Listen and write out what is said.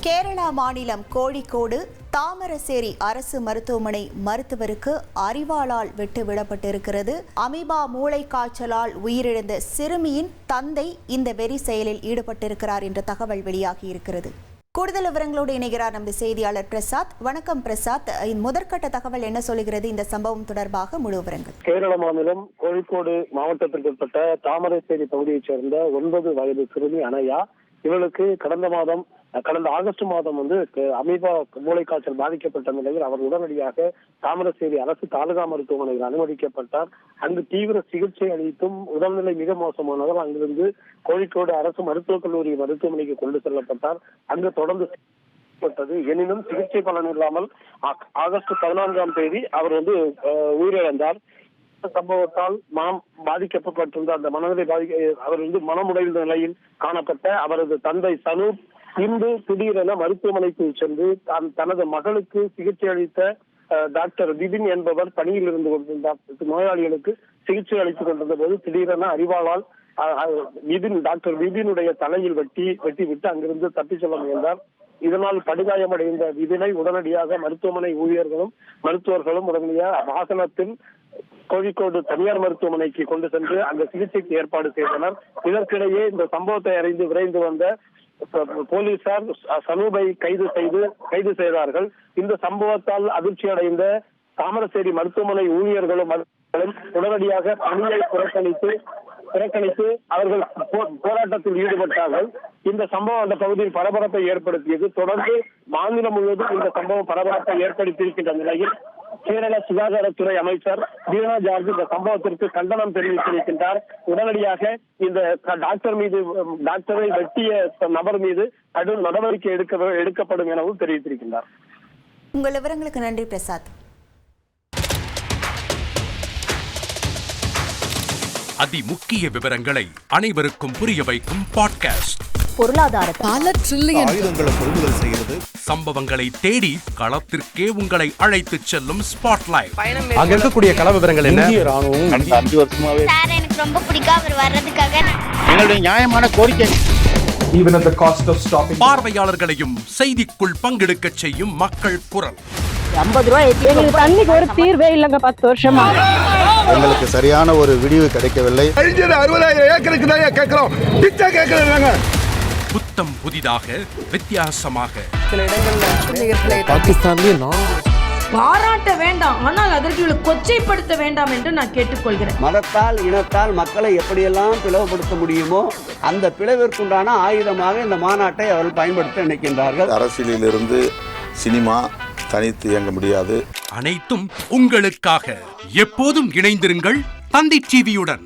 கேரளா மாநிலம் கோழிக்கோடு தாமரசேரி அரசு மருத்துவமனை மருத்துவருக்கு அரிவாளால் வெட்டு விடப்பட்டிருக்கிறது. அமீபா மூளை காய்ச்சலால் உயிரிழந்த சிறுமியின் தந்தை இந்த வெறி செயலில் ஈடுபட்டிருக்கிறார் என்ற தகவல் வெளியாகி இருக்கிறது. கூடுதல் விவரங்களோடு இணைகிறார் நமது செய்தியாளர் பிரசாத். வணக்கம் பிரசாத், முதற்கட்ட தகவல் என்ன சொல்கிறது இந்த சம்பவம் தொடர்பாக முழு விவரங்கள்? கேரள மாநிலம் கோழிக்கோடு மாவட்டத்திற்கு உட்பட்ட தாமரசேரி பகுதியைச் சேர்ந்த 9 வயது சிறுமி அனயா. இவளுக்கு கடந்த ஆகஸ்ட் மாதம் அமீபா மூளைக்காய்ச்சல் பாதிக்கப்பட்ட நிலையில் அவர் உடனடியாக தாமரசேரி அரசு தாலுகா மருத்துவமனையில் அனுமதிக்கப்பட்டார். அங்கு தீவிர சிகிச்சை அளித்தும் உடல்நிலை மிக மோசமானதால் அங்கிருந்து கோழிக்கோடு அரசு மருத்துவக் கல்லூரி மருத்துவமனைக்கு கொண்டு செல்லப்பட்டார். அங்கு தொடர்ந்து எனினும் சிகிச்சை பலன் இல்லாமல் ஆகஸ்ட் 14ஆம் தேதி அவர் உயிரிழந்தார். சம்பவத்தால் மனம் பாதிக்கப்பட்டிருந்த அந்த மனநிலை அவர் மனமுடைந்த நிலையில் காணப்பட்ட அவரது தந்தை சனூப் இன்று திடீரென மருத்துவமனைக்கு சென்று தனது மகளுக்கு சிகிச்சை அளித்த டாக்டர் விபின் என்பவர் பணியில் இருந்து கொண்டிருந்தார். நோயாளிகளுக்கு சிகிச்சை அளித்துக் கொண்டிருந்த போது திடீரென அரிவாளால் டாக்டர் விபினுடைய தலையில் வெட்டிவிட்டு அங்கிருந்து தப்பிச் செல்ல முயன்றார். இதனால் படுகாயமடைந்த விபினை உடனடியாக மருத்துவமனை ஊழியர்களும் மருத்துவர்களும் உடனடியாக வாகனத்தில் கோழிக்கோடு தனியார் மருத்துவமனைக்கு கொண்டு சென்று அந்த சிகிச்சைக்கு ஏற்பாடு செய்தனர். இதற்கிடையே இந்த சம்பவத்தை அறிந்து விரைந்து வந்த போலீசார் சனூபை கைது செய்தார்கள். இந்த சம்பவத்தால் அதிர்ச்சி அடைந்த தாமரசேரி மருத்துவமனை ஊழியர்களும் உடனடியாக பணியை புறக்கணித்து அவர்கள் போராட்டத்தில் ஈடுபட்டார்கள். இந்த சம்பவம் அந்த பகுதியில் பரபரப்பை ஏற்படுத்தியது. தொடர்ந்து மாநிலம் முழுவதும் இந்த சம்பவம் பரபரப்பை ஏற்படுத்தியிருக்கின்ற நிலையில் கேரள சுகாதாரத்துறை அமைச்சர் வீணா ஜார்ஜ் இந்த சம்பவத்திற்கு கண்டனம் தெரிவித்திருக்கின்றார். உடனடியாக இந்த டாக்டரை வெட்டிய நபர் மீது கடும் நடவடிக்கை எடுக்கப்படும் எனவும் தெரிவித்திருக்கின்றார். உங்கள் விவரங்களுக்கு நன்றி பிரசாத். அதிமுக்கிய விவரங்களை அனைவருக்கும் புரிய வைக்கும் பாட்காஸ்ட். பொருளாதார பல ட்ரில்லியன் ஆயுதங்களை கொள்முதல் செய்கிறது. சம்பவங்களை தேடி களத்திற்கே உங்களை அழைத்துச் செல்லும் ஸ்பாட்லைட். அங்க இருக்கக்கூடிய கள விவரங்கள் என்ன? இந்திய ராணுவம் கடந்த 5 வருஷமாவே சார் எனக்கு ரொம்ப பிடிக்கும் அவர் வர்றதுக்காக. எங்களுடைய நியாயமான கோரிக்கை. even at the cost of stopping பார்வையாளர்களையும் செய்திக்குள் பங்கெடுக்க செய்யும் மக்கள் குரல். 50 ரூபாய் எங்களுக்கு தண்ணிக்கு ஒரு தீர்வே இல்லங்க 10 வருஷமா. எங்களுக்கு சரியான ஒரு விடிவு கிடைக்கவில்லை. 60,000 ஏக்கருக்கு தான் கேட்கிறோம், பிச்சை கேட்கறாங்க. புத்தம் புதிதாக வித்தியாசமாக சில இடங்கள்ல பாகிஸ்தான்லயே பாராட்ட வேண்டாம், ஆனால் அதற்கு கொச்சைப்படுத்த வேண்டாம் என்று நான் கேட்டுக்கொள்கிறேன். மதத்தால் இனத்தால் மக்களை எப்படியெல்லாம் பிளவுபடுத்த முடியுமோ அந்த பிளவிற்குண்டான ஆயுதமாக இந்த மாநாட்டை அவர்கள் பயன்படுத்த நினைக்கின்றார்கள். அரசியலில் இருந்து சினிமா தனித்து இயங்க முடியாது. அனைத்தும் உங்களுக்காக. எப்போதும் இணைந்திருங்கள் தந்தி டிவியுடன்.